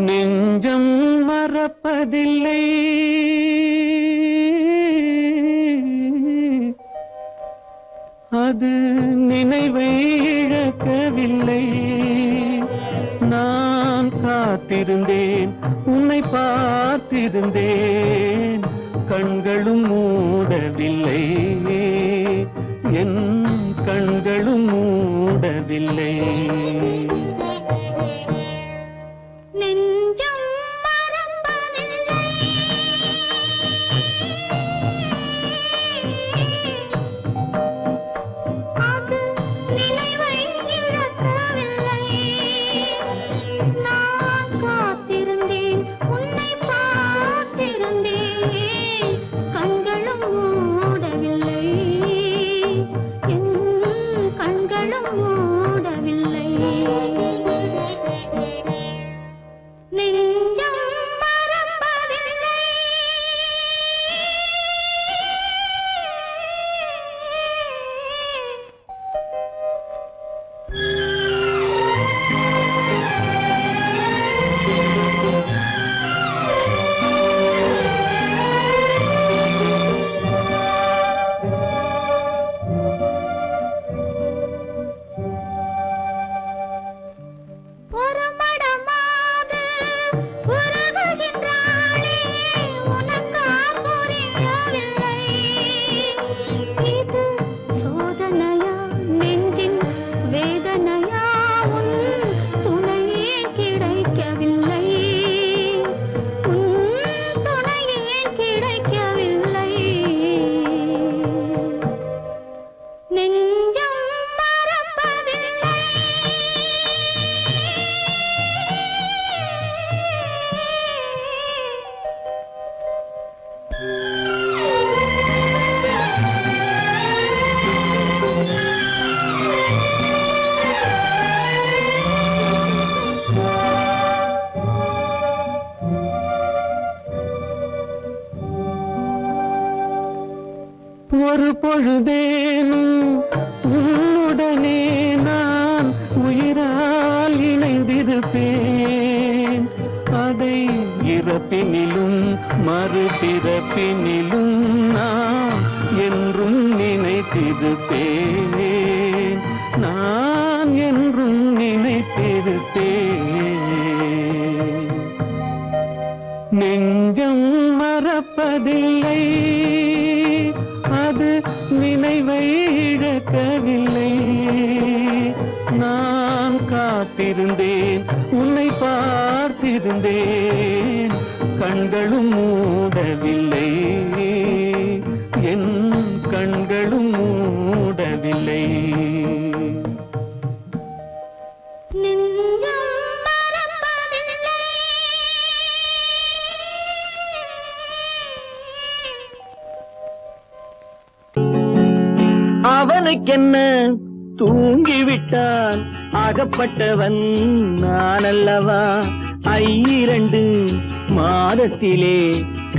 நெஞ்சம் மறப்பதில்லை, அது நினைவை இழக்கவில்லை. நான் காத்திருந்தேன், உன்னை பார்த்திருந்தேன், கண்களும் மூடவில்லை, என் கண்களும் மூடவில்லை. ஒரு பொழுதேனும் உன்னுடனே நான் உயிரால் இணைந்திருப்பேன். அதை இறப்பினிலும் மறுபிறப்பினிலும் நான் என்றும் நினைத்திருப்பேன், நான் என்றும் நினைத்திருப்பேன். நெஞ்சம் மறப்பதில்லை, அது நினைவை இழக்கவில்லை. நான் காத்திருந்தேன், உன்னை பார்த்திருந்தேன், கண்களும் மூடவில்லை, என் கண்களும் மூடவில்லை. அவனுக்கென்ன தூங்கிவிட்டான், அகப்பட்டவன் நான் அல்லவா. 2 மாதத்திலே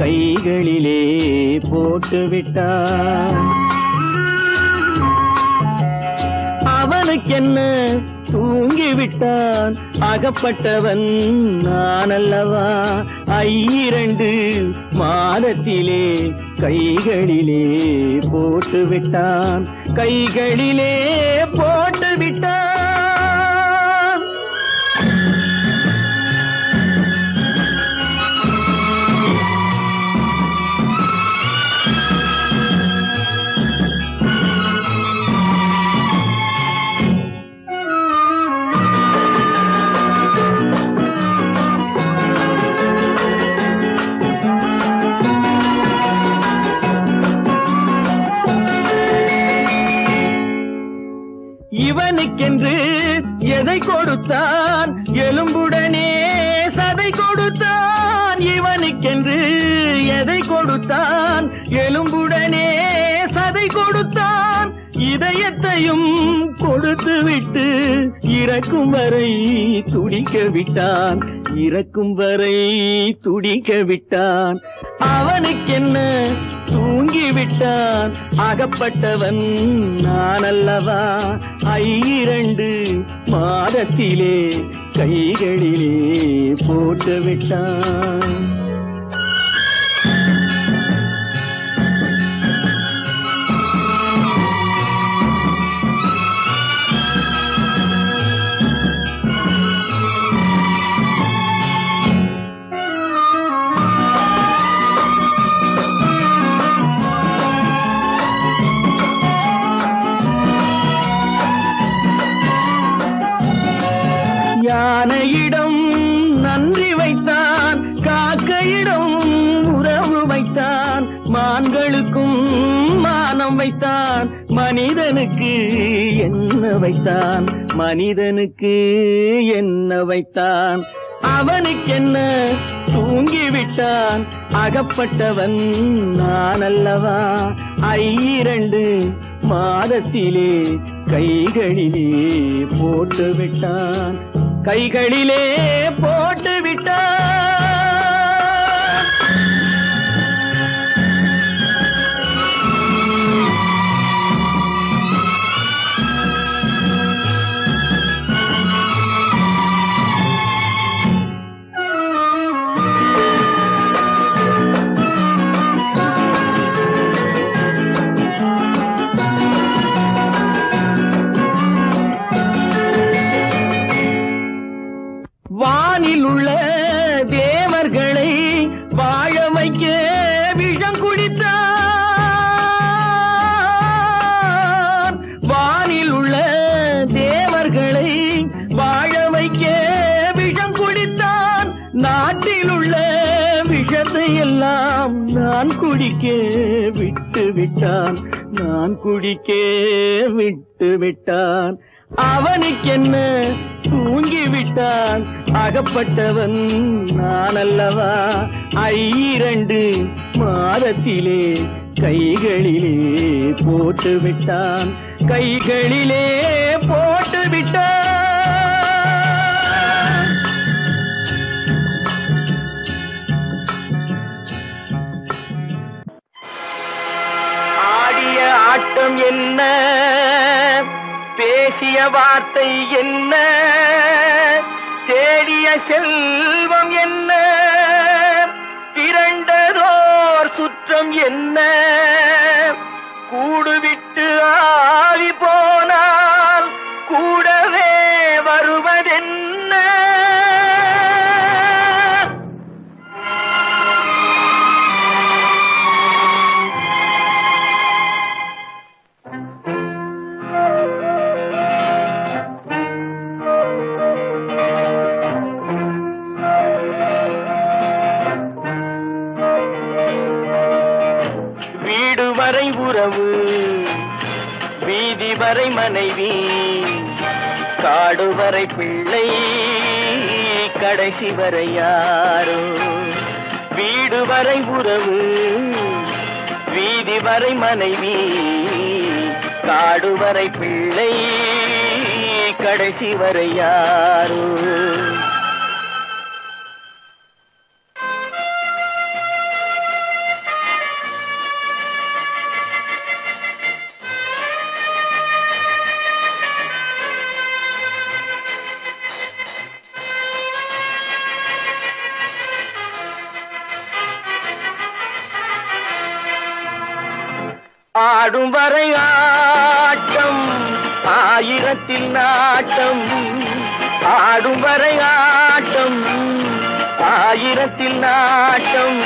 கைகளிலே போட்டுவிட்டான். அவனுக்கென்ன தூங்கிவிட்டான், அகப்பட்டவன் நான் அல்லவா. 2 மாதத்திலே கைகளிலே போட்டுவிட்டான், கைகளிலே போட்டுவிட்டான். இவனுக்கென்று எதை கொடுத்தான், எலும்புடனே சதை கொடுத்தான். இவனுக்கென்று எதை கொடுத்தான், எலும்புடனே சதை கொடுத்தான். இதயத்தையும் கொடுத்து விட்டு இறக்கும் வரை துடிக்க விட்டான், இறக்கும் வரை துடிக்க விட்டான். அவனுக்கென்ன தூங்கி விட்டான், அகப்பட்டவன் நான் அல்லவா. 2 மாதத்திலே கைகளிலே போட்டு விட்டான். யானையிடம் நன்றி வைத்தான், காக்கையிடம் உறவு வைத்தான், மான்களுக்கும் மானம் வைத்தான், மனிதனுக்கு என்ன வைத்தான், மனிதனுக்கு என்ன வைத்தான். அவனுக்கென்ன தூங்கிவிட்டான், அகப்பட்டவன் நான் அல்லவா. 2 மாதத்திலே கைகளிலே போட்டு விட்டான், கைகளிலே போட்டு விட்டான். வானில் உள்ள தேவர்களை வாழ வைக்க விஷம் குடித்தான். வானில் உள்ள தேவர்களை வாழ வைக்க விஷம் குடித்தான். நாட்டில் உள்ள விஷத்தை எல்லாம் நான் குடிக்க விட்டு விட்டான், நான் குடிக்க விட்டு விட்டான். அவனுக்கென்ன தூங்கிவிட்டான், அகப்பட்டவன் நான் அல்லவா. 2 மாதத்திலே கைகளிலே போட்டு விட்டான், கைகளிலே போட்டு விட்டான். ஆடிய ஆட்டம் என்ன, பேசிய வார்த்தை என்ன, தேடிய செல்வம் என்ன, திரண்டதோர் சுற்றம் என்ன. கூடுவிட்டு ஆவி போனால் கூடவே வருவதென்ன. வரை உறவு, வீதி வரை மனைவி, காடு வரை பிள்ளை, கடைசி வரை யாரோ. வீடு வரை உறவு, வீதி வரை மனைவி, காடு வரை பிள்ளை, கடைசி வரை யாரோ. ஆடும் வரை ஆட்டம், ஆயிரத்தில் நாட்டம். ஆடும் வரை ஆட்டம், ஆயிரத்தில் நாட்டம்.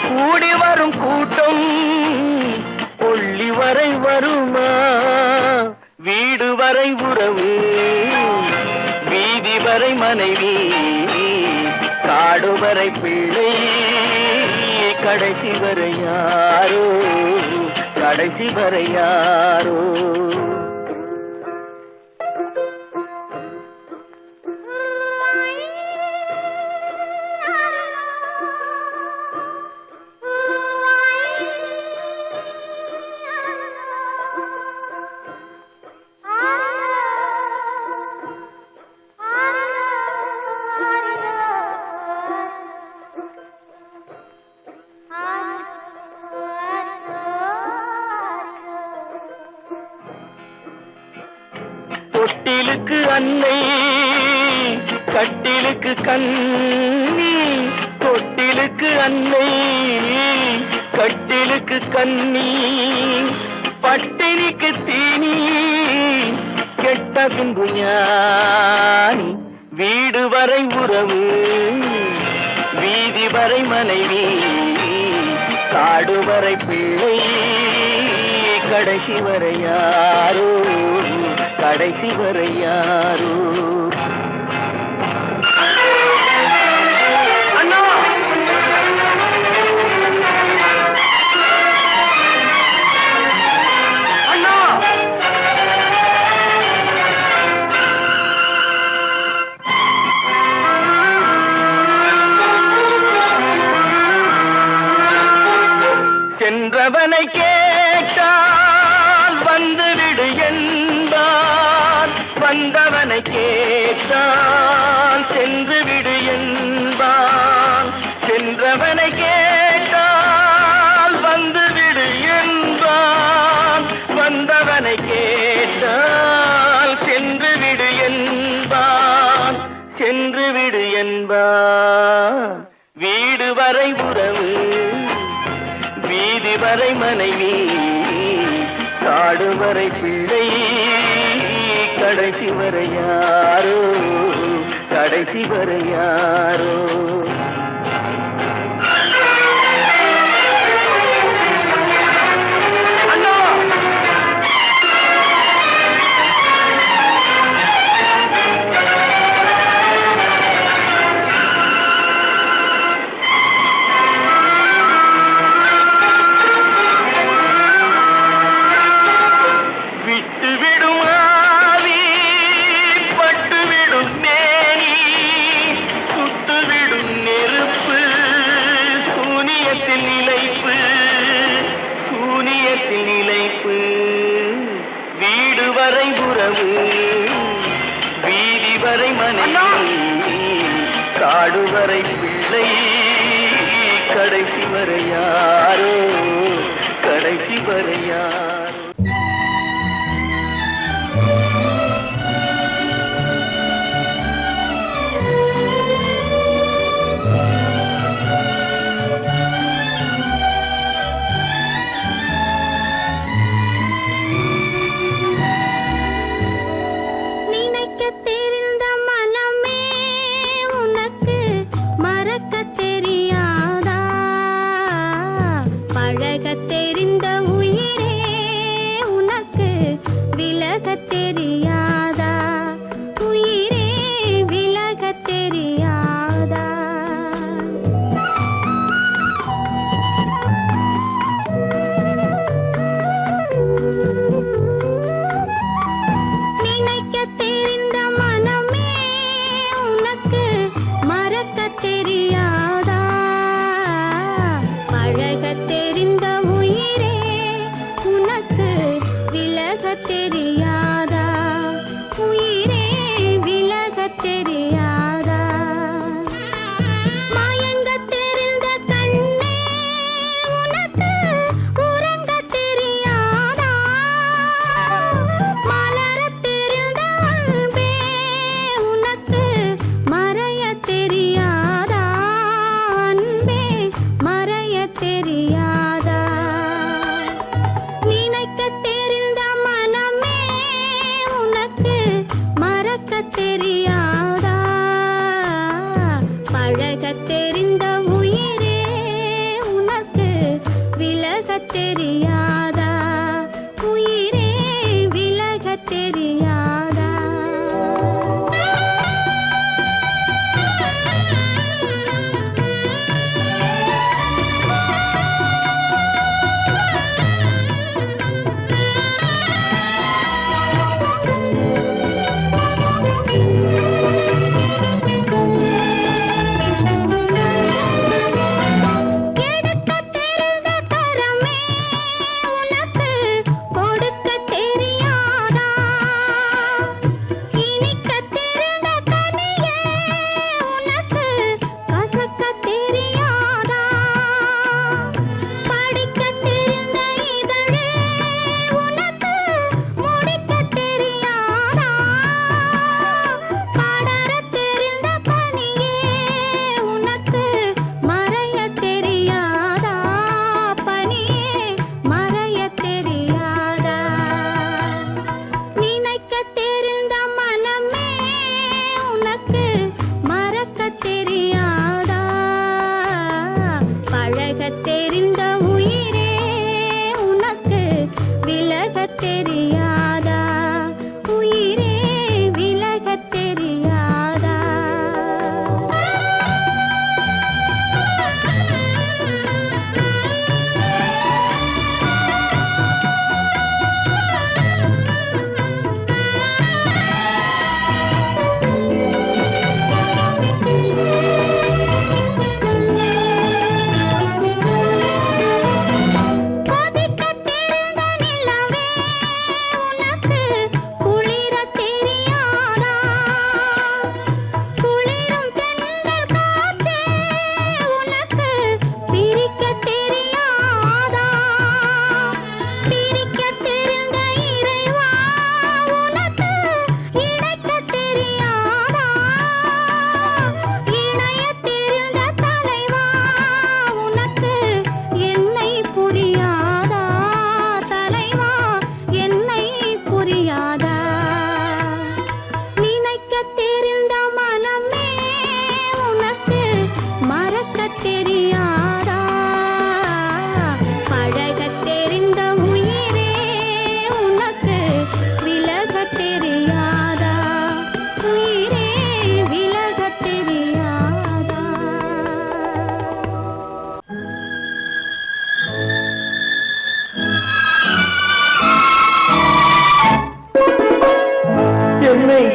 கூடி வரும் கூட்டம் கொள்ளி வரை வருமா. வீடு வரை உறவு, வீதி வரை மனைவி, காடு வரை பிள்ளை, கடைசி வரை யாரோ, கடைசி வரை யாரோ. தொட்டிலுக்கு அன்னை கட்டிலுக்கு கண்ணி, தொட்டிலுக்கு அன்னை கட்டிலுக்கு கண்ணி, பட்டினிக்கு தீனி கெட்ட பின்பு ஞானி, வீடு வரை உறவு வீதி வரை மனைவி, காடு வரை பிள்ளை கடைசி வரை யாரோ, கடைசி வரை யாரோ. அண்ணா அண்ணா சென்றவனை கேட்டால் வந்துவிடு என்பான், வந்தவனை கேட்டால் சென்று விடு என்பான், சென்றவனை கேட்டால் வந்துவிடு என்பான், வந்தவனை கேட்டால் சென்று விடு என்பான், சென்று விடு என்பான். வீடு வரை உறவு வீதி வரை மனைவி, காடு வரை பிள்ளை கடைசி வரை யாரோ, கடைசி வரை யாரோ. வீடு வரை உறவு வீதி வரை மனைவி, காடு வரை பிள்ளை கடைசி வரை யாரோ, கடைசி வரை யாரோ. தெரிந்த உயிரே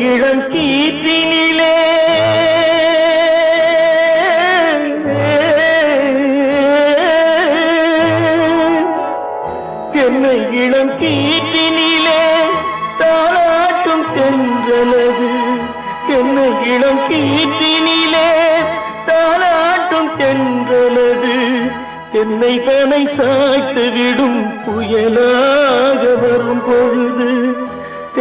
இளம் கீற்றினிலே என்னை இளம் கீற்றினிலே தாளாட்டும் தென்றலது என்னை இளம் கீற்றினிலே தாளாட்டும் தென்றலது என்னை தனை சாய்த்து விடும் புயலாக வரும் பொழுது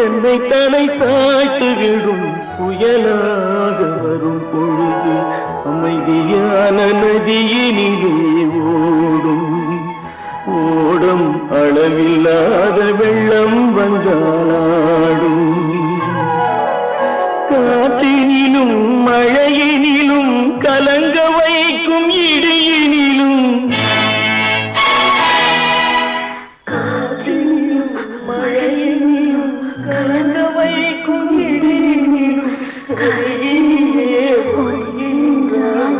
என்னை தனை சாய்த்து விடும் புயலாக வரும் பொழுது அமைதியான நதியினிலே ஓடும் ஓடும் அளவில்லாத வெள்ளம் வந்தாடும் காற்றினிலும் மழையினிலும் கலங்க வைக்கும் இடியினிலும் காற்றினிலும் மழையினிலும் கலங்க வைக்கும் இடியினிலும் கையினிலே ஒருங்கின்றான்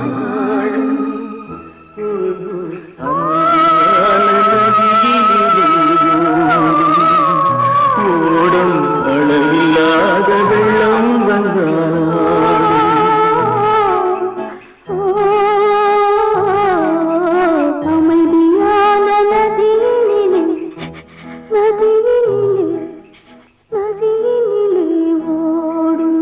ஓடும் அளவில்லாத வெள்ளம் அமைதியான நதியினிலே ஓடும்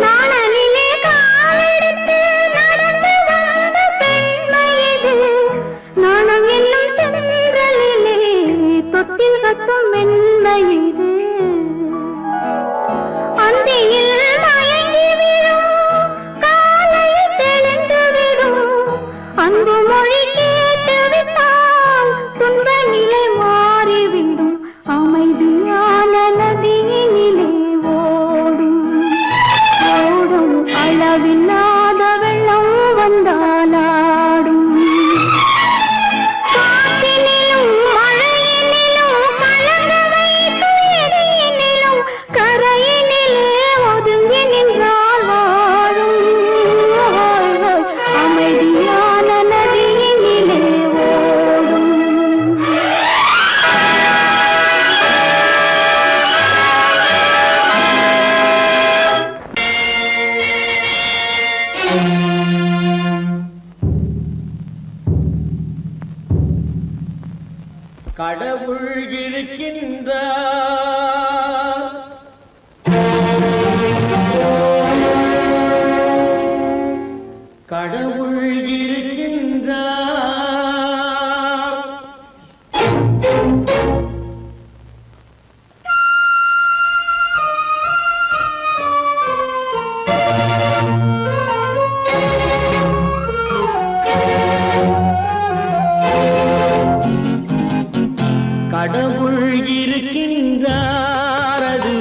நாணலிலே காலெடுத்து நடந்து வந்த பெண்மையது நாணம் என்னும் தென்றலிலே தொட்டில் கட்டும் மென்மையது அந்தியில் மயங்கி விடும் காலையில் தெளிந்து விடும் அன்பு மொழி கேட்டு விட்டால் துன்ப நிலை மாறிவிடும் அமைதியான நதியினிலே ஓடும் ஓடும் அளவில்லாத வெள்ளம் வந்தாலாடும் காற்றினிலும் மழையினிலும் கலங்க வைக்கும் இடியினிலும் கரையினிலே ஒதுங்கி நின்றால் வாழும் அமைதியான நதியினிலே ஓடும் கடவுள் இருக்கின்றார் கடவுள் இருக்கின்றார் கடவுள் இருக்கின்றார் அது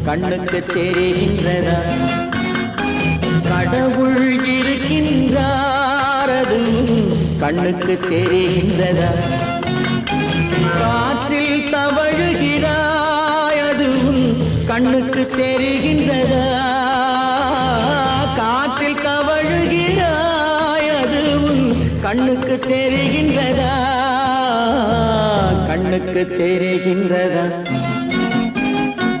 கண்ணுக்கு தெரிகின்றதா கடவுள் இருக்கின்றார் அது கண்ணுக்கு தெரிகின்றதா காற்றில் தவழுகிறாய் அது கண்ணுக்கு தெரிகின்றதா காற்றில் தவழுகிறாய் அது கண்ணுக்கு தெரிகின்றதா கண்ணுக்கு தெரிகின்றதா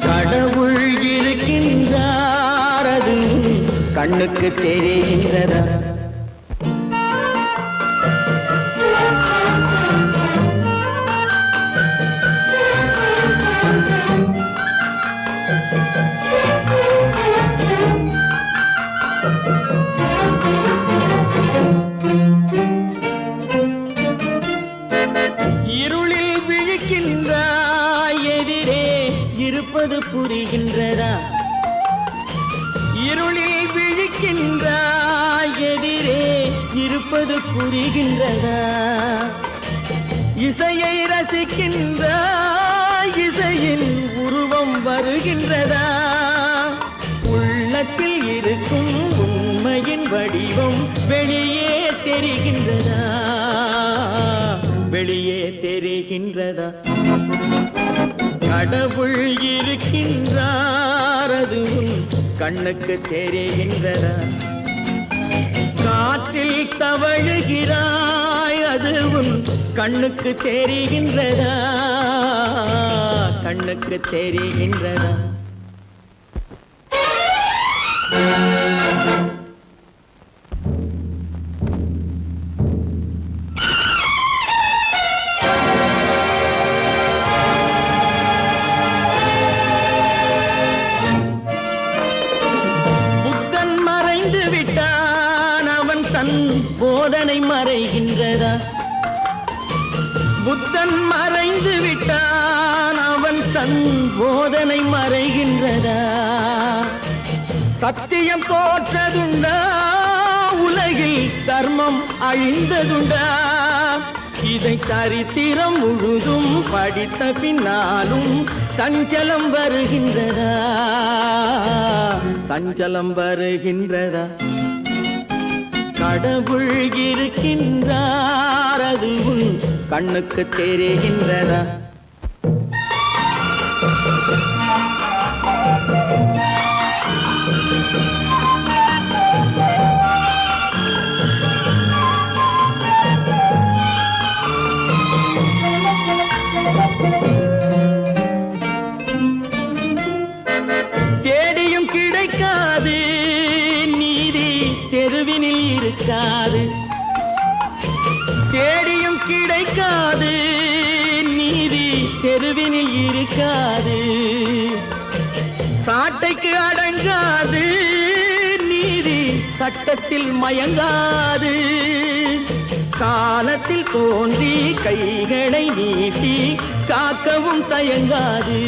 கடவுள் இருக்கின்றார் அது கண்ணுக்கு தெரிகின்றதா இருளில் விழிக்கின்றாய் எதிரே இருப்பது புரிகின்றதா இருளில் விழிக்கின்றாய் எதிரே இருப்பது புரிகின்றதா இசையை ரசிக்கின்றாய் இசையின் உருவம் வருகின்றதா உள்ளத்தில் இருக்கும் உண்மையின் வடிவம் வெளியே தெரிகின்றதா வெளியே தெரிகின்றதா? கடவுள் இருக்கின்றார் அது உன் கண்ணுக்கு தெரிகின்றதா? காற்றில் தவழுகிறாய் அது உன் கண்ணுக்கு தெரிகின்றதா? கண்ணுக்கு தெரிகின்றதா? புத்தன் மறைந்து விட்டான் அவன் தன் போதனை மறைகின்றதா? புத்தன் மறைந்து விட்டான் அவன் தன் போதனை மறைகின்றதா? சத்தியம் தோற்றதுண்டா? உலகில் தர்மம் அழிந்ததுண்டா? இதை சரித்திரம் முழுதும் படித்த பின்னாலும் சஞ்சலம் வருகின்றதா? சஞ்சலம் வருகின்றதா? கடவுள் இருக்கின்றார் அது உன் கண்ணுக்கு தெரிகின்றதா? தேடியும் கிடைக்காது நீதி தெருவினில் இருக்காது. தேடியும் கிடைக்காது நீதி தெருவினில் இருக்காது. சாட்டைக்கு அடங்காது நீதி சட்டத்தில் மயங்காது. காலத்தில் தோன்றி கைகளை நீட்டி காக்கவும் தயங்காது.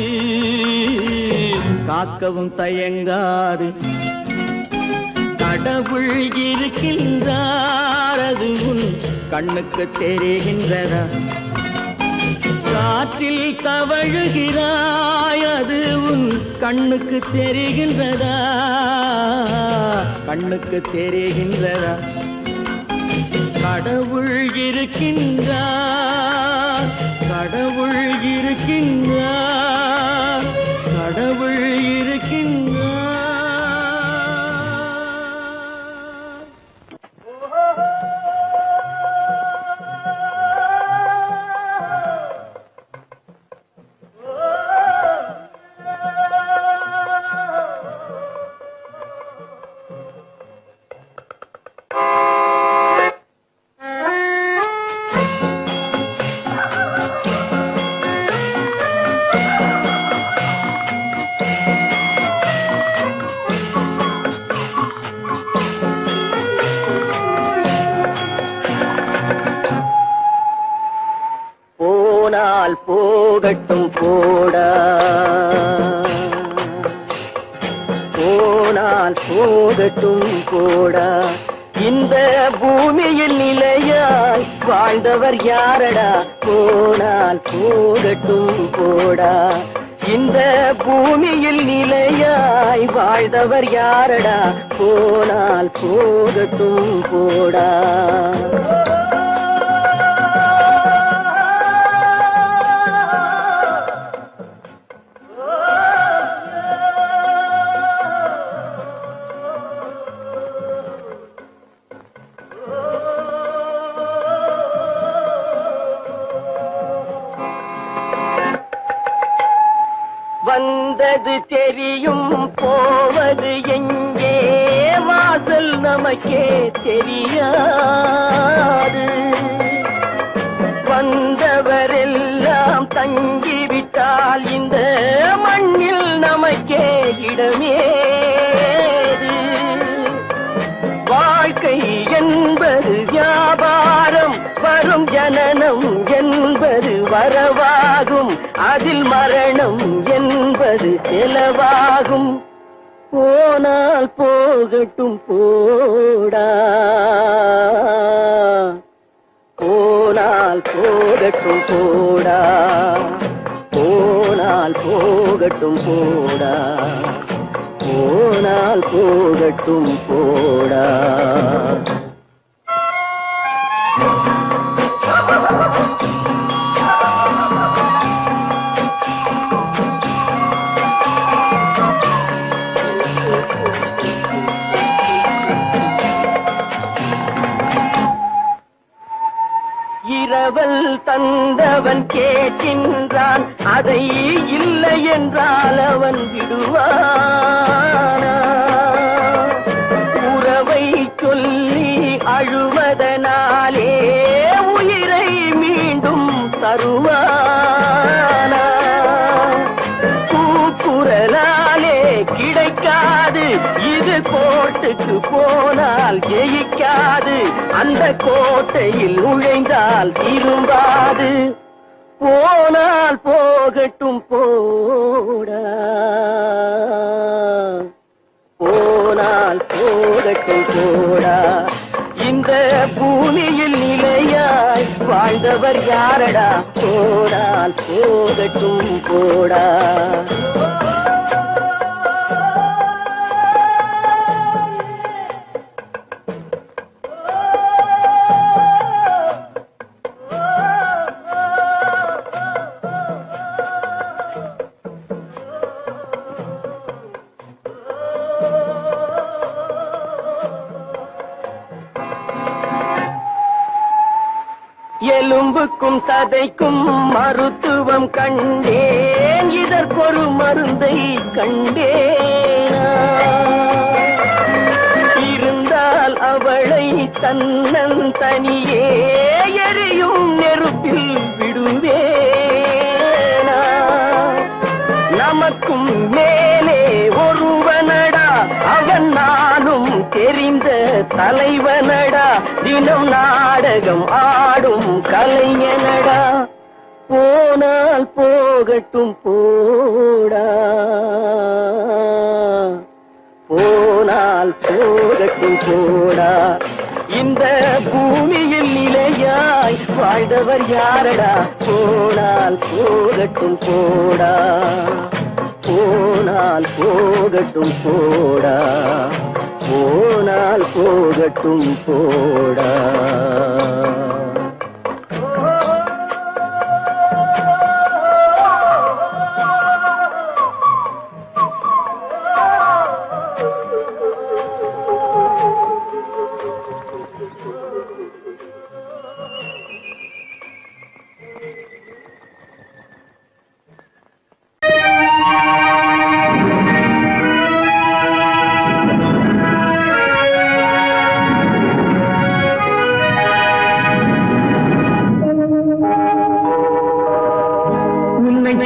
காக்கவும் தயங்காது. கடவுள் இருக்கின்றார் அது உன் கண்ணுக்கு தெரிகின்றதா? காற்றில் தவழுகிறாய் அது உன் கண்ணுக்கு தெரிகின்றதா? கண்ணுக்கு தெரிகின்றதா? கடவுள் இருக்கின்றார். கடவுள் இருக்கின்றார். கடவுள் இருக்கின்றார். போனால் போகட்டும் போடா, போனால் போகட்டும் போடா. இந்த பூமியில் நிலையாய் வாழ்ந்தவர் யாரடா? போனால் போகட்டும் போடா. இந்த பூமியில் நிலையாய் வாழ்ந்தவர் யாரடா? போனால் போகட்டும் போடா. வந்தது தெரியும் போவது எங்கே? வாசல் நமக்கே தெரியாது. வந்தவரெல்லாம் தங்கிவிட்டால் இந்த மண்ணில் நமக்கே இடமேது. வாழ்க்கை என்பது வியாபாரம், வரும் ஜனனம் என்பது வரவாகும், அதில் மரணம் என்பது செலவாகும். போனால் போகட்டும் போடா, போனால் போகட்டும் போடா, போனால் போகட்டும் போடா, போனால் போகட்டும் போடா. தகவல் தந்தவன் கேட்கின்றான், அதை இல்லை என்றால் அவன் விடுவானா? உறவை சொல்லி அழுவதனாலே உயிரை மீண்டும் தருவானா? கூக்குரலாலே கிடைக்காது, இது கோட்டுக்கு போனால் ஜெயிக்காது, அந்த கோட்டையில் நுழைந்தால் திரும்பாது. போனால் போகட்டும் போடா, போனால் போகட்டும் போடா. இந்த பூமியில் நிலையாய் வாழ்ந்தவர் யாரடா? போனால் போகட்டும் போடா. எலும்புக்கும் சதைக்கும் மருத்துவம் கண்டேன், இதற்கொரு மருந்தை கண்டேனா? இருந்தால் அவளை தன்னன் தனியே எரியும் நெருப்பில் விடுவேனா? நமக்கும் மேலே ஒருவனடா, அவன் நானும் தெரிந்த தலைவனடா, தினம் நாடகம் ஆடும் கலைஞனடா. போனால் போகட்டும் போடா, போனால் போகட்டும் போடா. இந்த பூமியில் நிலையாய் வாழ்ந்தவர் யாரடா? போனால் போகட்டும் போடா, போனால் போகட்டும் போடா, போனால் போகட்டும் போடா.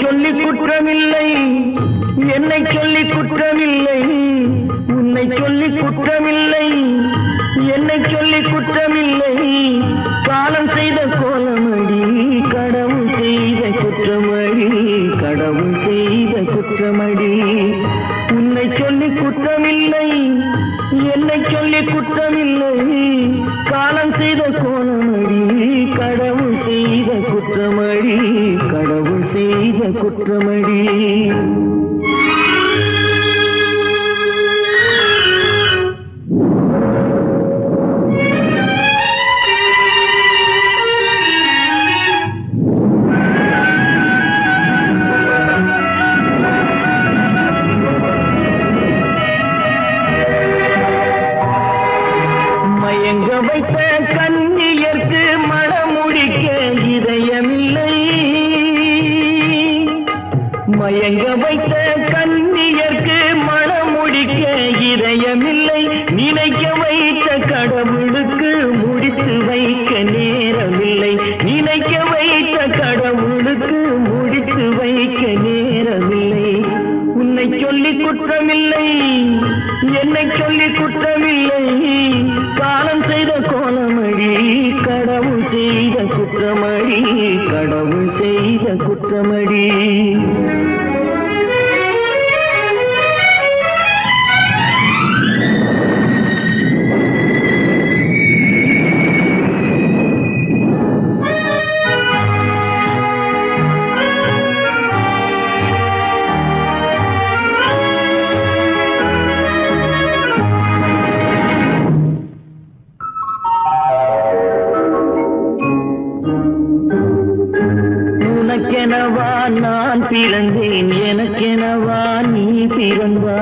சொல்லி குற்றமில்லை, என்னை சொல்லி குற்றமில்லை, உன்னை சொல்லி குற்றமில்லை, என்னை சொல்லி குற்றமில்லை. காலம் செய்த கோலமடி, கடவுள் செய்த குற்றமடி, கடவுள் செய்த குற்றமடி. உன்னை சொல்லி குற்றமில்லை, என்னை சொல்லி குற்றமில்லை. காலம் செய்த கோலமடி, கடவுள் செய்த குற்றமடி, கடவுள் செய்த குற்றமடி. மயங்க வைத்த கண்ணியர்க்கு மணமுடிக்க இதயமில்லை, மயங்க வைத்த கண்ணியர்க்கு மணமுடிக்க இதயமில்லை. நினைக்க வைத்த கடவுளுக்கு முடித்து வைக்க நேரமில்லை, நினைக்க வைத்த கடவுளுக்கு முடித்து வைக்க நேரமில்லை. உன்னை சொல்லி குற்றமில்லை, என்னை சொல்லி குற்றமில்லை. காலம் செய்த கோலமடி, கடவுள் செய்த குற்றமடி, கடவுள் செய்த குற்றமடி. உனக்கெனவா நான் பிறந்தேன், எனக்கெனவா நீ பிறந்தா?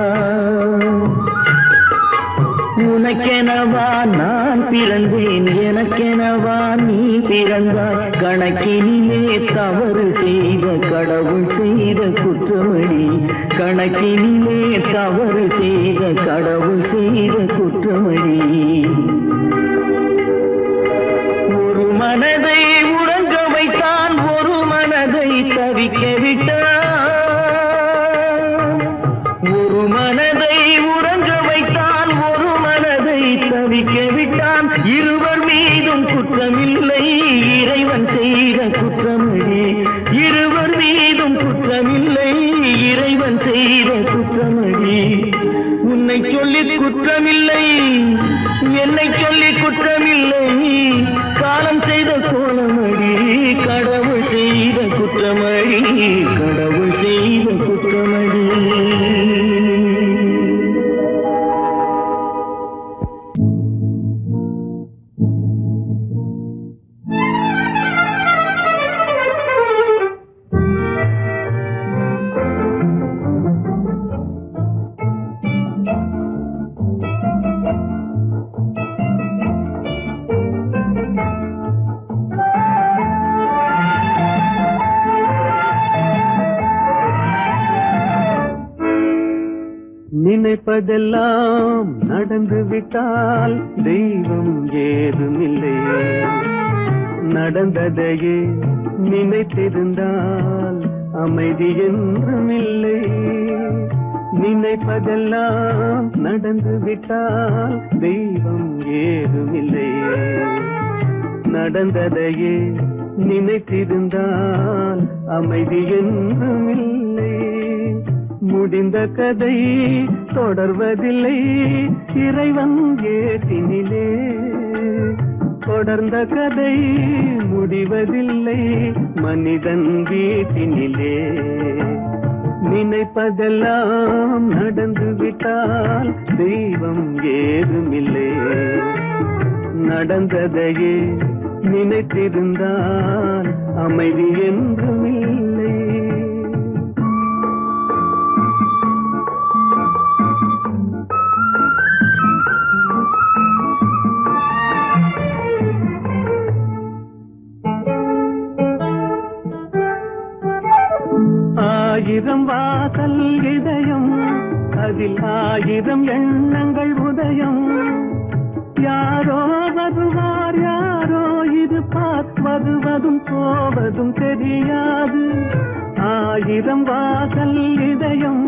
உனக்கெனவா நான் பிறந்தேன், எனக்கெனவா நீ பிறந்தாய். கணக்கினிலே தவறு செய்த கடவுள் செய்த குற்றமடி, கணக்கினிலே தவறு செய்த கடவுள் செய்த குற்றமடி. ஒரு மனதை உறங்க வைத்தான், ஒரு மனதை தவிக்க விட்டான். ஒரு மனதை உறங்க வைத்தான், ஒரு மனதை தவிக்க விட்டான். இருவர் மீதும் குற்றமில்லை, இறைவன் செய்த குற்றமடி. இருவர் மீதும் குற்றமில்லை, இறைவன் செய்த குற்றமடி. உன்னை சொல்லி குற்றமில்லை, என்னை சொல்லி குற்றமில்லை, காலம் செய்த கோலமடி. கடவுள் செய்த குற்றமடி, கடவுள் செய்த குற்றமடி. நினைப்பதெல்லாம் நடந்து விட்டால் தெய்வம் ஏதுமில்லை. நடந்ததையே நினைத்திருந்தால் அமைதி என்றுமில்லை. நினைப்பதெல்லாம் நடந்து விட்டால் தெய்வம் ஏதுமில்லை. நடந்ததையே நினைத்திருந்தால் அமைதி என்றுமில்லை. முடிந்த கதை தொடர்வதில்லை, இறைவன் ஏட்டினிலே. தொடர்ந்த கதை முடிவதில்லை, மனிதன் வீட்டினிலே. நினைப்பதெல்லாம் நடந்து விட்டால் தெய்வம் ஏதுமில்லை. நடந்ததையே நினைத்திருந்தால் அமைதி என்றுமில்லை. ஆயிரம் வாசல் இதயம், அதில் ஆயிரம் எண்ணங்கள் உதயம். யாரோ வருவார், யாரோ இருப்பார், வருவதும் போவதும் தெரியாது. ஆயிரம் வாசல் இதயம்,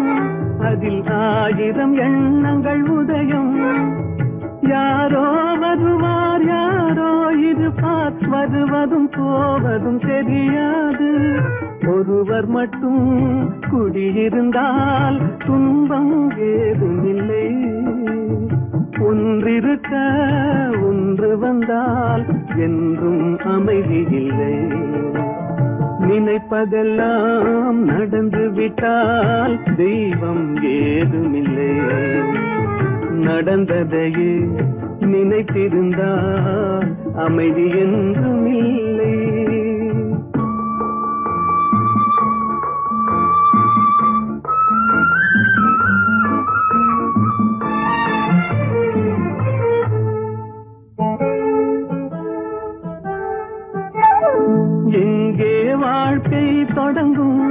அதில் ஆயிரம் எண்ணங்கள் உதயம். யாரோ வருவார், யாரோ இருப்பார், வருவதும் போவதும் தெரியாது. ஒருவர் மட்டும் குடியிருந்தால் துன்பம் ஏதுமில்லை. ஒன்றிருக்க ஒன்று வந்தால் என்றும் அமைதி இல்லை. நினைப்பதெல்லாம் நடந்து விட்டால் தெய்வம் ஏதுமில்லை. நடந்ததையே நினைத்திருந்தால் அமைதி என்றுமில்லை. எங்கே வாழ்க்கை தொடங்கும்,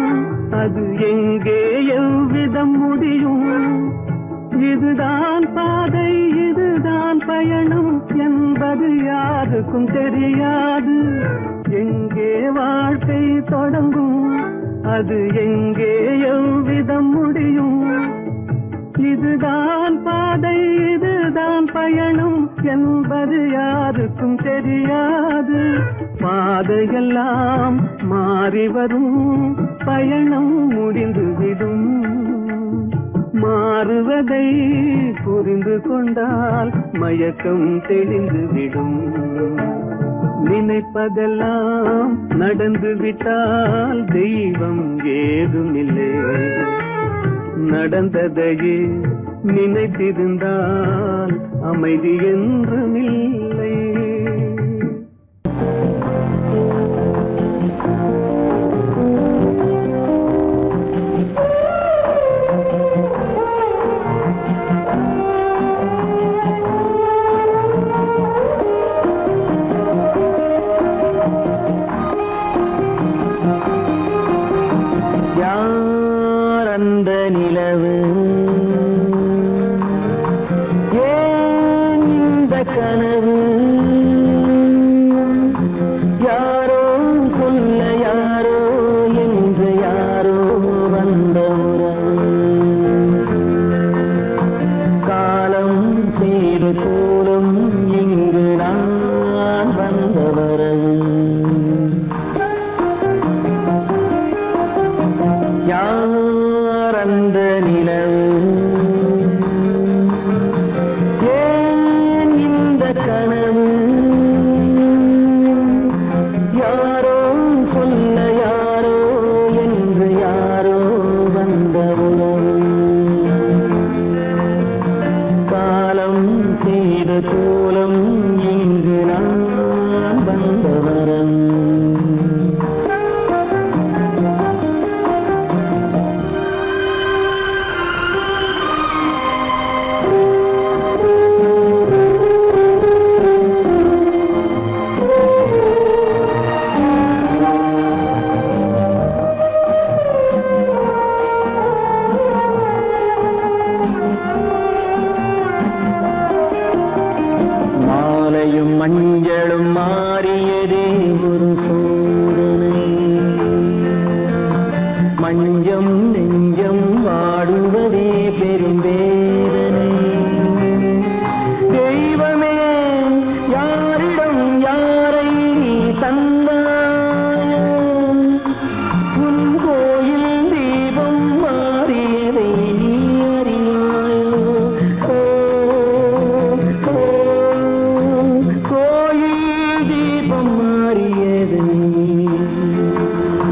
அது எங்கே எவ்விதம் முடியும்? இதுதான் பாதை, இதுதான் பயணம் என்பது யாருக்கும் தெரியாது. எங்கே வாழ்க்கை தொடங்கும், அது எங்கே எவ்விதம் முடியும்? இதுதான் பாதை, இதுதான் பயணம் என்பது யாருக்கும் தெரியாது. பாதையெல்லாம் மாறி வரும், பயணம் முடிந்துவிடும். மாறுவதை புரிந்து கொண்டால் மயக்கம் தெளிந்துவிடும். நினைப்பதெல்லாம் நடந்து விட்டால் தெய்வம் ஏதுமில்லை. நடந்ததையே நினைத்திருந்தால் அமைதி என்றுமில்லை. அந்த நிலவு ஏன் இந்த கனவு யாரோ சொல்ல யாரோ என்று யாரோ வந்த உணவு காலம் செய்த கோலம் இங்கு நான் வந்த வரம் மாலையும் மஞ்சளும் மாறியதே ஒரு சோதனை மஞ்சம் நெஞ்சம் வாடுவதே பெரும் வேதனை தெய்வமே யாரிடம் யாரை நீ தந்தாயோ உன் கோயில் தீபம் மாறியதை நீ அறியாயோ கோயில் தீபம் மாறியதை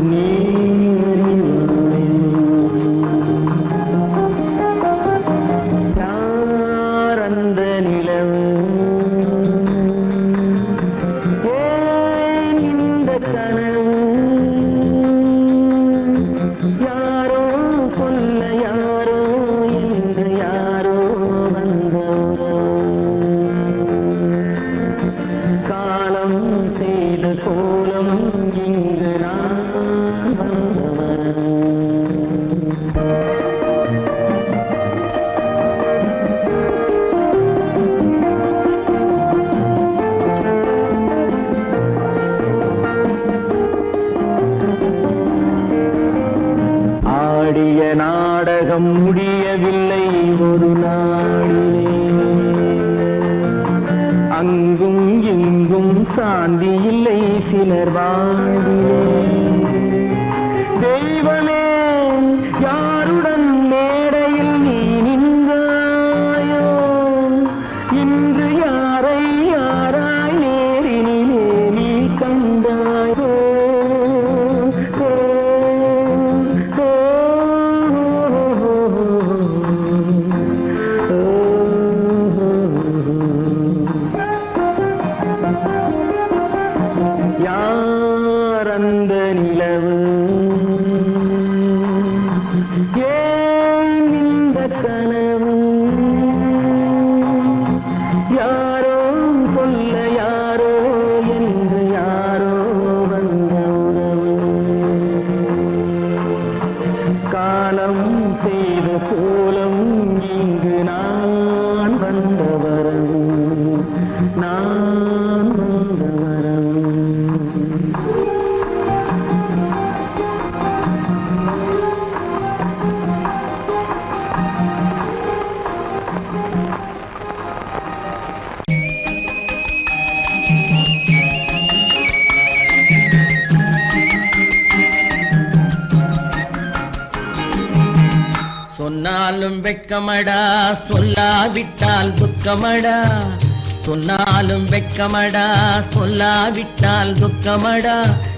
நீ யார் அந்த நிலவு ஏன் இந்த கனவு யாரோ சொல்ல யாரோ என்று யாரோ வந்த காலம் செய்த கோலம் இங்கு நான் வந்தவன் ஆடிய நாடகம் முடியவில்லை ஒரு நாளிலே அங்கும் இங்கும் சாந்தி இல்லை சிலர் வாழ்விலே தெய்வமே யாருடன் மேடையில் நீ நின்றாயோ இன்று யாரை யாராய் நேரினிலே நீ கண்டாயோ யார் அந்த நிலவு ஏன் இந்த கனவு யாரோ சொல்ல யாரோ என்று யாரோ வந்த உறவு காலம் செய்த கோலம் இங்கு நான் வந்த வரவு நான் வந்த வரவு சொன்னாலும் வெட்கமடா சொல்லாவிட்டால் துக்கமடா சொன்னாலும் வெட்கமடா சொல்லாவிட்டால் துக்கமடா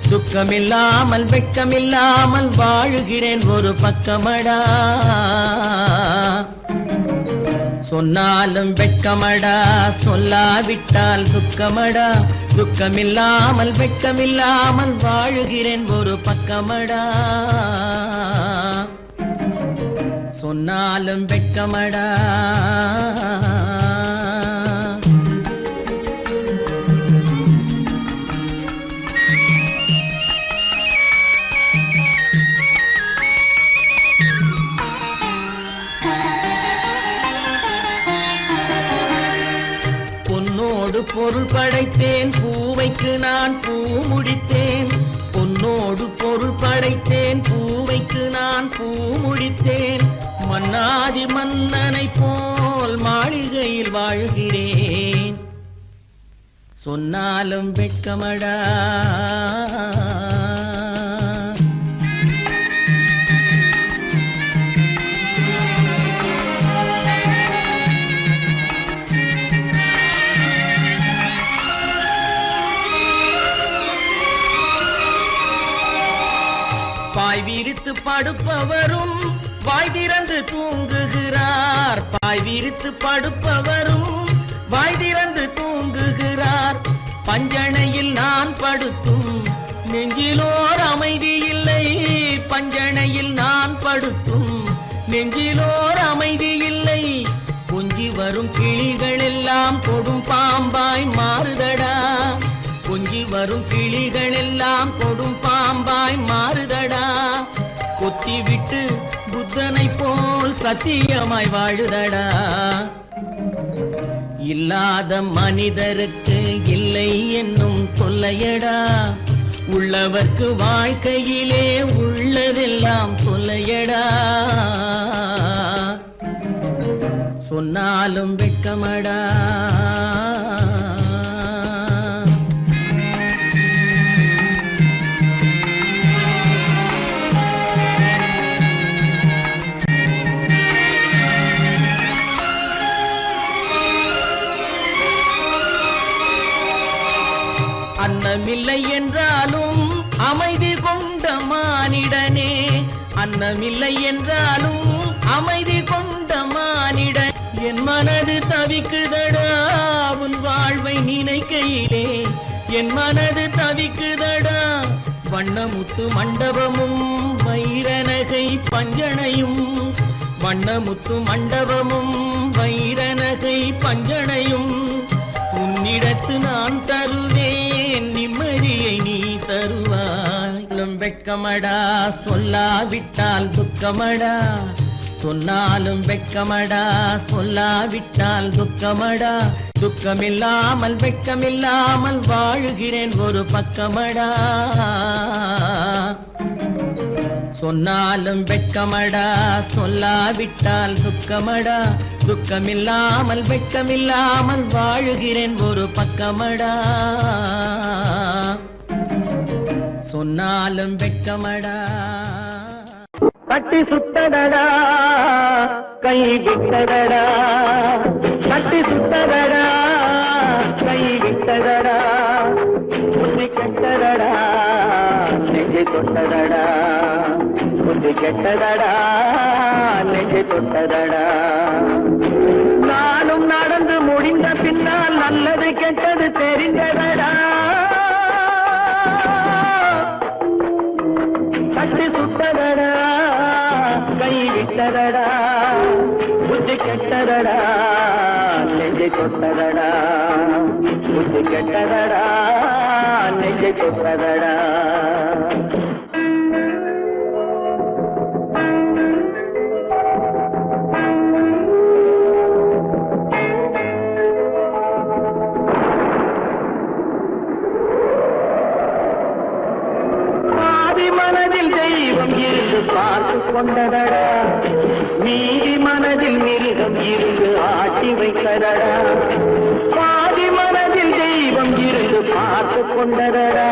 துக்கமில்லாமல் வெட்கமில்லாமல் வாழுகிறேன் ஒரு பக்கமடா சொன்னாலும் வெட்கமடா சொல்லாவிட்டால் துக்கமடா துக்கமில்லாமல் வெட்கமில்லாமல் வாழுகிறேன் ஒரு பக்கமடா சொன்னாலும் வெட்கமடா பொன்னோடு பொருள் படைத்தேன் பூவைக்கு நான் பூ முடித்தேன் பொன்னோடு பொருள் படைத்தேன் பூவைக்கு நான் பூ முடித்தேன் மன்னாதி மன்னனை போல் மாளிகையில் வாழ்கிறேன் சொன்னாலும் வெட்கமடா பாய் விரித்து படுப்பவரும் வாய் திறந்து தூங்குகிறார். பாய் விரித்து படுப்பவரும் வாய் திறந்து தூங்குகிறார். பஞ்சணையில் நான் படுத்தும் நெஞ்சிலோர் அமைதி இல்லை. பஞ்சணையில் நான் படுத்தும் நெஞ்சிலோர் அமைதி இல்லை. கொஞ்சி வரும் கிளிகள் எல்லாம் கொடும் பாம்பாய் மாறுதடா. கொஞ்சி வரும் கிளிகள் எல்லாம் கொடும் பாம்பாய் மாறுதடா. கொத்தி விட்டு புத்தனை போல் சத்தியமாய் வாழுதடா. இல்லாத மனிதருக்கு இல்லை என்னும் தொல்லையடா. உள்ளவர்க்கு வாழ்க்கையிலே உள்ளதெல்லாம் தொல்லையடா. சொன்னாலும் வெட்கமடா. அன்னமில்லை என்றாலும் அமைதி கொண்ட மானிடனே. அன்னமில்லை என்றாலும் அமைதி கொண்ட மானிடன். என் மனது தவிக்குதடா உன் வாழ்வை நினைக்கையிலே. என் மனது தவிக்குதடா. வண்ணமுத்து மண்டபமும் வைரநகை பஞ்சனையும். வண்ணமுத்து மண்டபமும் வைரநகை பஞ்சனையும். உன்னிடத்து நான் தருவேன் நிம்மதியை நீ தருவாய். வெட்கமடா சொல்லாவிட்டால் துக்கமடா. சொன்னாலும் வெட்கமடா சொல்லாவிட்டால் துக்கமடா. துக்கமில்லாமல் வெட்கமில்லாமல் வாழுகிறேன் ஒரு பக்கமடா. சொன்னாலும் வெட்கமடா சொல்லாவிட்டால் துக்கமடா. துக்கமில்லாமல் வெட்கமில்லாமல் வாழுகிறேன் ஒரு பக்கமடா. சொன்னாலும் வெட்கமடா. கட்டி சுட்டதடா கை விட்டதடா. கட்டி சுட்டதடா கை விட்டதடா. புத்தி கெட்டதடா நெஞ்சை தொட்டதடா. புத்தி கெட்டதடா நெஞ்சை தொட்டதடா. நானும் நடந்து முடிந்த பின்னால் நல்லது கெட்டது தெரிந்ததடா. கட்டி சுட்டதடா கை விட்டதடா. புத்தி கெட்டதடா நெஞ்சை தொட்டதடா. புத்தி கெட்டதடா நெஞ்சை தொட்டதடா. பார்த்து கொண்டதடா. மீதி மனதில் மிருகம் இருந்து ஆட்டி வைத்ததடா. பாதி மனதில் தெய்வம் இருந்து பார்த்து கொண்டதடா.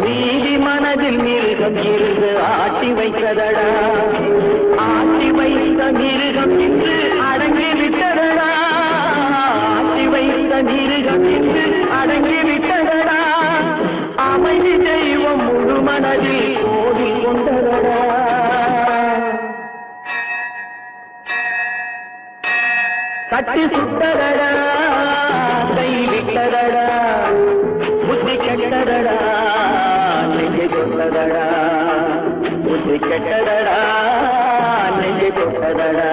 மீதி மனதில் மிருகம் இருந்து ஆட்டி வைத்ததடா. ஆட்டி வைத்த மிருகம் இன்று அடங்கி விட்டதடா. ஆட்டி வைத்த மிருகம் இன்று அடங்கி விட்டதடா. அமைதி தெய்வம் முழு மனதில் கோவில் கொண்டதடா. கட்டி சுட்டதடா கை விட்டதடா. புத்தி கெட்டதடா நெஞ்சை தொட்டதடா. புத்தி கெட்டதடா நெஞ்சை தொட்டதடா.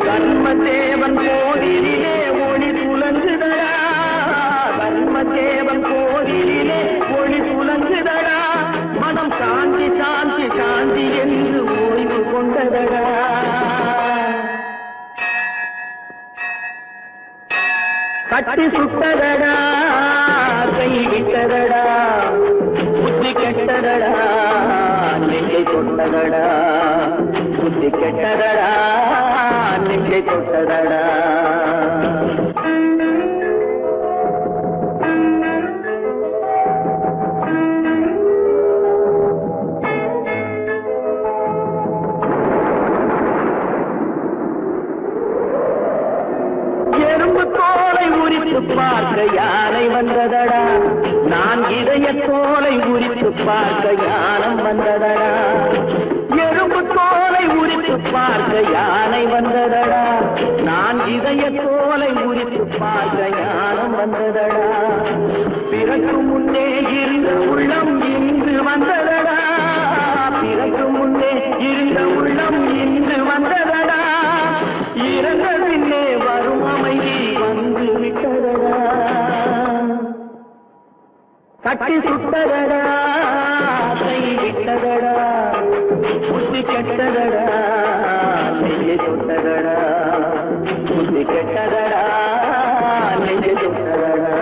கர்மதேவன் கோவிலிலே ஒளி துலங்குதடா. கர்மதேவன் கோவிலிலே ஒளி துலங்குதடா. மனம் சாந்தி சாந்தி சாந்தி என்று ஓய்வு கொண்டதடா. கட்டி சுட்டதடா கை விட்டதடா. புத்தி கெட்டதடா நெஞ்சை தொட்டதடா புத்தி கெட்டதடா நெஞ்சை தொட்டதடா பார்க்க யானை வந்ததடா நான் இதய தோலை உரித்து பார்க்க யானம் வந்ததடா எறும்பு தோலை உரித்து பார்க்க யானை வந்ததடா நான் இதய தோலை உரித்து பார்க்க யானம் வந்ததடா பிறகு முன்னே இருந்த உள்ளம் இன்று வந்ததடா பிறகு முன்னே இருந்த உள்ளம் இன்று வந்ததடா இறந்த பின்னே வரும் அமைதி வந்து விட்டதடா கட்டி சுட்டதடா கை விட்டதடா புத்தி கெட்டதடா நெஞ்சை சுட்டதடா புத்தி கெட்டதடா நெஞ்சை சுட்டதடா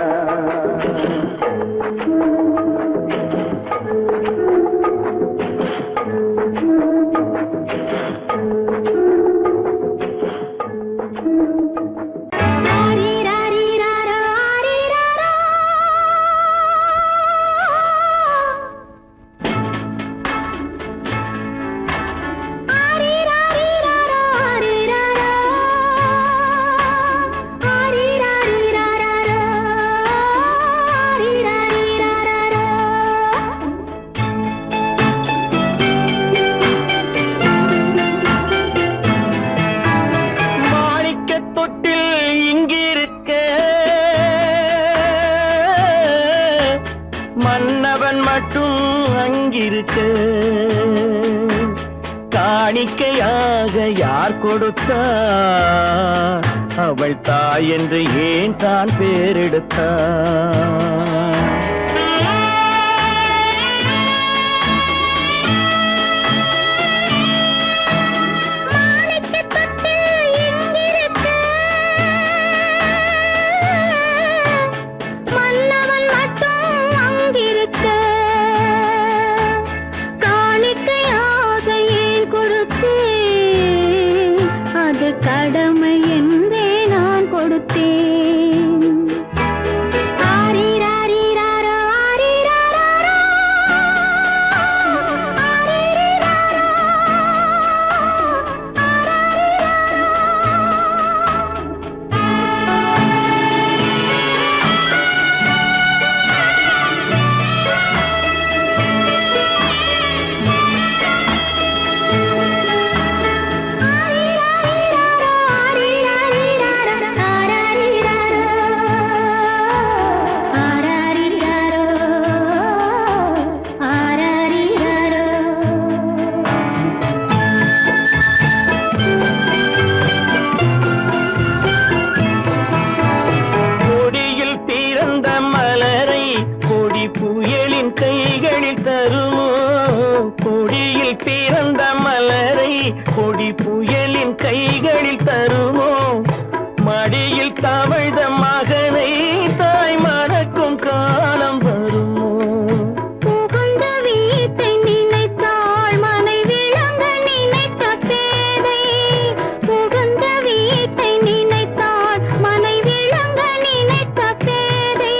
மன்னவன் மட்டும் அங்கிருக்க காணிக்கையாக யார் கொடுத்தார் அவள் தாய் என்று ஏன் தான் பேரெடுத்தார் கடமை என்றே நான் கொடுத்தேன் ஆரிராரிராரா ஆரிராரா கொடி புயலின் கைகளில் தருமோ மடியில் தவழ்ந்த மகனை தாய் மறக்கும் காலம் வருமோ புகுந்த வீட்டை நினைத்தாள் மனை விளங்க நினைத்த பேதை புகுந்த வீட்டை நினைத்தாள் மனை விளங்க நினைத்த பேதை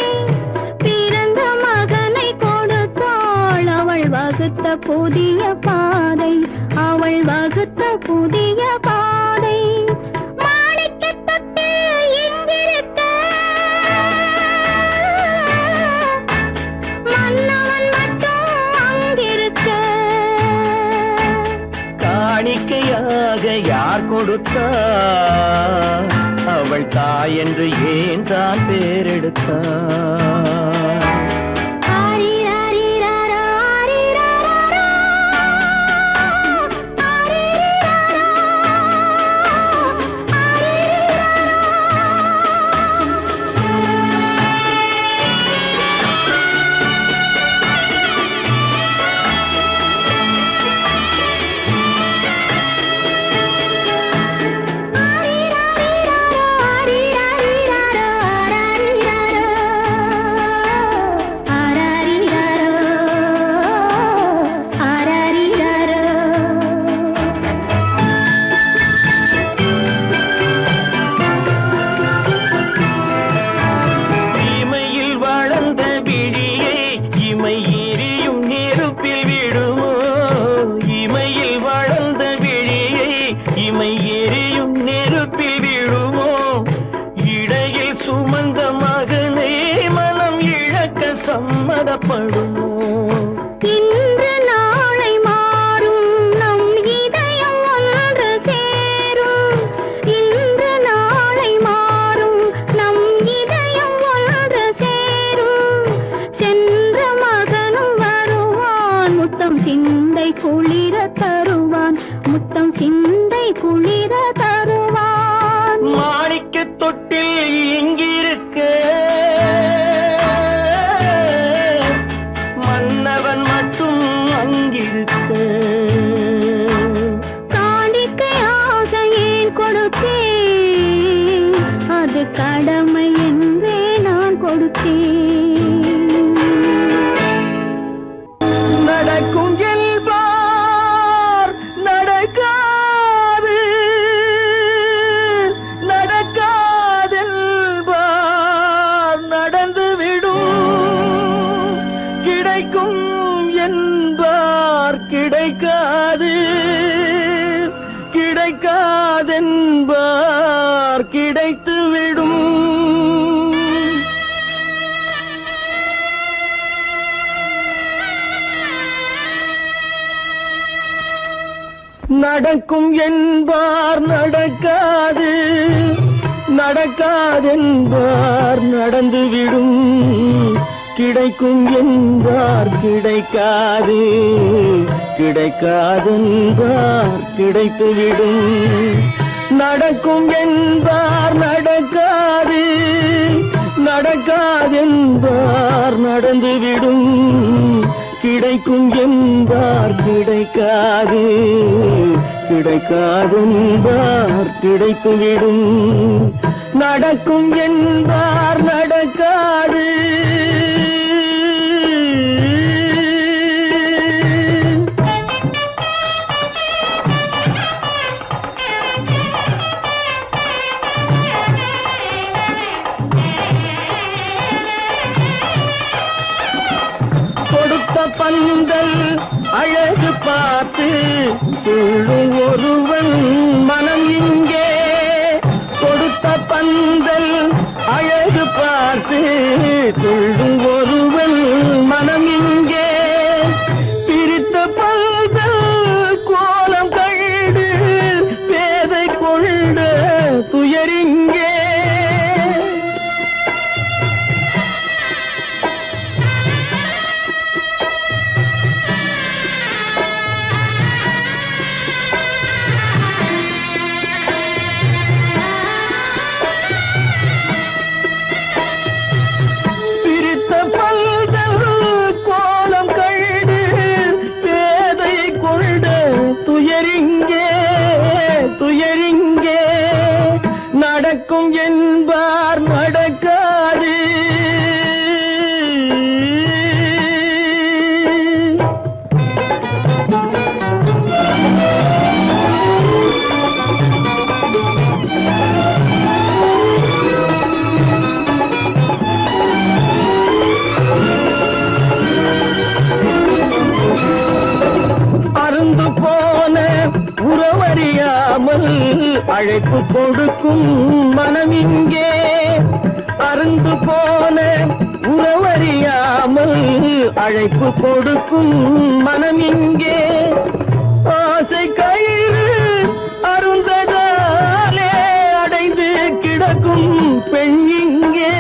பிறந்த மகனை கொடுத்தாள் அவள் வகுத்த புதிய பாதை அவள் வகுத்த புதிய பாதை மாணிக்கத் தொட்டில் எங்கிருக்க மன்னவன் மட்டும் அங்கிருக்க காணிக்கையாக யார் கொடுத்தார் அவள் தாய் என்று ஏன் தான் பேரெடுத்தார் குளிர தருவான், முத்தம் சிந்தை குளிர தருவான். மாணிக்க தொட்டில் இங்கிருக்க மன்னவன் மட்டும் அங்கிருக்க. காணிக்கையாக ஏன் கொடுத்தேன், அது கடமை என்றே நான் கொடுத்தேன். நடக்கும் என்பார் நடக்காது, நடக்காதென்பார் நடந்துவிடும். கிடைக்கும் என்பார் கிடைக்காது, கிடைக்காதென்பார் கிடைத்துவிடும். நடக்கும் என்பார் நடக்காது, நடக்காதென்பார் நடந்துவிடும். கிடைக்கும் என்பார் கிடைக்காது, கிடைக்காதென்பார் கிடைத்துவிடும். நடக்கும் என்பார் நடக்காது, நடக்காதென்பார் நடந்துவிடும். கிடைக்கும் என்பார் கிடைக்காது, கிடைக்காதென்பார் கிடைத்துவிடும். நடக்கும் என்பார் நடக்காது. கொடுத்த பந்தல் அழகு பார்த்து துள்ளும் ஒருவன் மனம் இங்கே. கொடுத்த பந்தல் அழகு பார்த்து துள்ளும் ஒருவன் மனம் இங்கே. பிரித்த பந்தல் கோலம் கண்டு பேதை கொண்ட துயரிங்கே. துயரிங்கே, துயரிங்கே. நடக்கும் என்பார் நடக்காது. அருந்து போன உறவறியாமல் அழைப்பு கொடுக்கும் மனம் இங்கே. அருந்து போன உறவறியாமல் அழைப்பு கொடுக்கும் மனம் இங்கே. ஆசை கயிறு அருந்ததாலே அடைந்து கிடக்கும் பெண் இங்கே.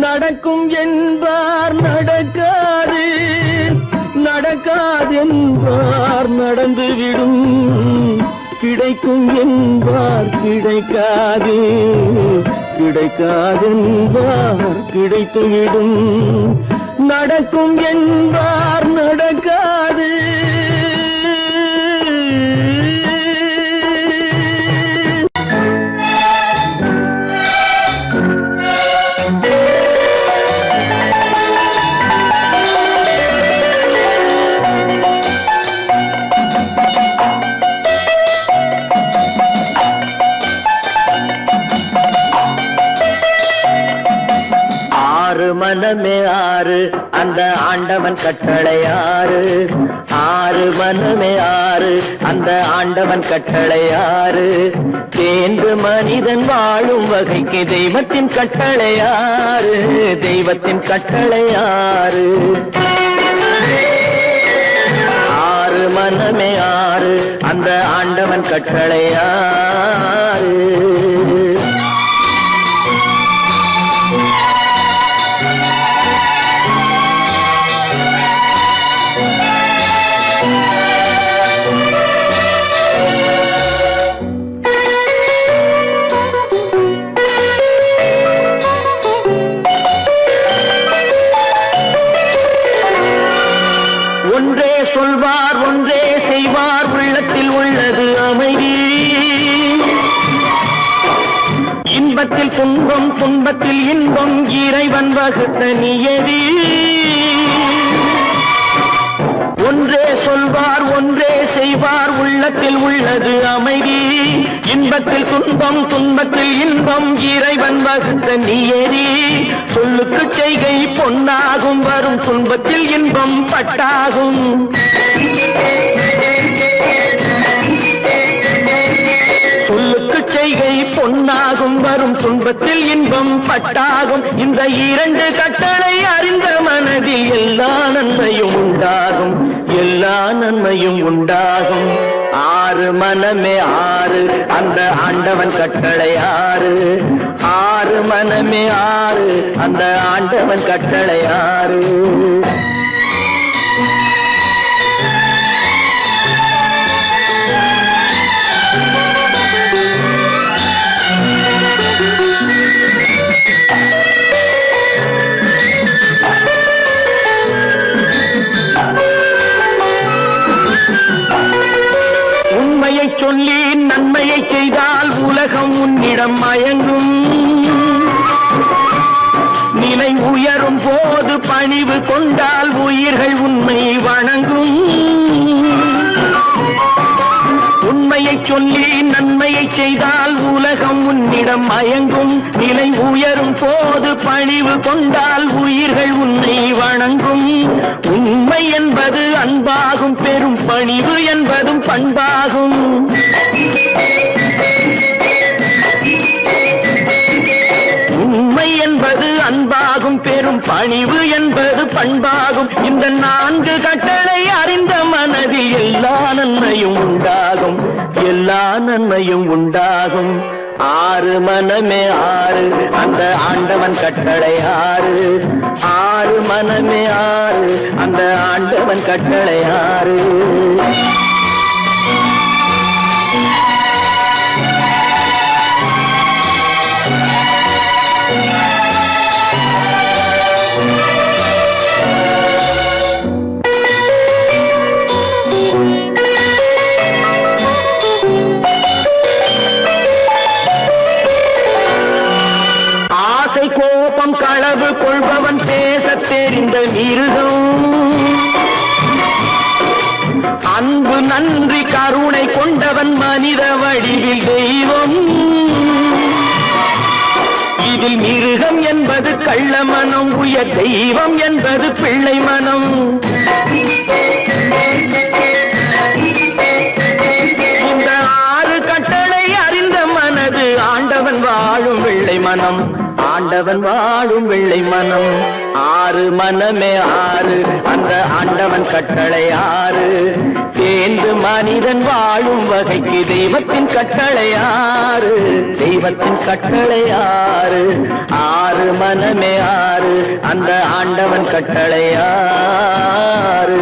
நடக்கும் என்பார் நடக்காது, நடக்காதென்பார் நடந்துவிடும். கிடைக்கும் என்பார் கிடைக்காது, கிடைக்காதென்பார் கிடைத்துவிடும். நடக்கும் என்பார் நடக்காது. மனமே ஆறு அந்த ஆண்டவன் கட்டளை ஆறு ஆறு மனமே ஆறு அந்த ஆண்டவன் கட்டளை ஆறு தேர்ந்து மனிதன் வாழும் வகைக்கு தெய்வத்தின் கட்டளை ஆறு தெய்வத்தின் கட்டளை ஆறு ஆறு மனமே ஆறு அந்த ஆண்டவன் கட்டளை ஆறு ஒன்றே சொல்வார் ஒன்றே செய்வார் உள்ளத்தில் உள்ளது அமைதி இன்பத்தில் துன்பம் துன்பத்தில் இன்பம் இறைவன் வகுத்த நியதி ஒன்றே சொல்வார் ஒன்றே செய்வார் உள்ளத்தில் உள்ளது அமைதி இன்பத்தில் துன்பம் துன்பத்தில் இன்பம் இறைவன் வகுத்த நியதி சொல்லுக்கு செய்கை பொன்னாகும் வரும் துன்பத்தில் இன்பம் பட்டாகும் சொல்லுக்கு செய்கை பொன்னாகும் வரும் துன்பத்தில் இன்பம் பட்டாகும் இந்த இரண்டு கட்டளை அறிந்த மனதில் எல்லா நன்மையும் உண்டாகும் எல்லா நன்மையும் உண்டாகும் ஆறு மனமே ஆறு அந்த ஆண்டவன் கட்டளை ஆறு ஆறு மனமே ஆறு அந்த ஆண்டவன் கட்டளை ஆறு உண்மையை சொல்லி நன்மையை செய்தால் உலகம் உன்னிடம் மயங்கும் நிலை உயரும் போது பணிவு கொண்டால் உயிர்கள் உன்னை வணங்கும் உண்மையை சொல்லி நன்மையை செய்தால் உலகம் உன்னிடம் மயங்கும் நிலை உயரும் போது பணிவு கொண்டால் உயிர்கள் உன்னை வணங்கும் உண்மை என்பது அன்பாகும் பெரும் பணிவு என்பதும் பண்பாகும் உண்மை என்பது அன்பாகும் பெரும் பணிவு என்பது பண்பாகும் இந்த நான்கு கட்டளை அறிந்த மனதில் எல்லா நன்மையும் உண்டாகும் எல்லா நன்மையும் உண்டாகும் ஆறு மனமே ஆறு அந்த ஆண்டவன் கட்டளை ஆறு ஆறு மனமே ஆறு அந்த ஆண்டவன் கட்டளை ஆறு கோபம் களவு கொள்பவன் பேசத் தெரிந்த மிருகம் அன்பு நன்றி கருணை கொண்டவன் மனித வடிவில் தெய்வம் இதில் மிருகம் என்பது கள்ள மனம் உயர் தெய்வம் என்பது பிள்ளை மனம் இந்த ஆறு கட்டளை அறிந்த மனது ஆண்டவன் வாழும் வெள்ளை மனம் ஆண்டவன் வாழும் வெள்ளை மனம் ஆறு மனமே ஆறு அந்த ஆண்டவன் கட்டளை ஆறு தேர்ந்து மனிதன் வாழும் வகைக்கு தெய்வத்தின் கட்டளை ஆறு தெய்வத்தின் கட்டளை ஆறு ஆறு மனமே ஆறு அந்த ஆண்டவன் கட்டளை ஆறு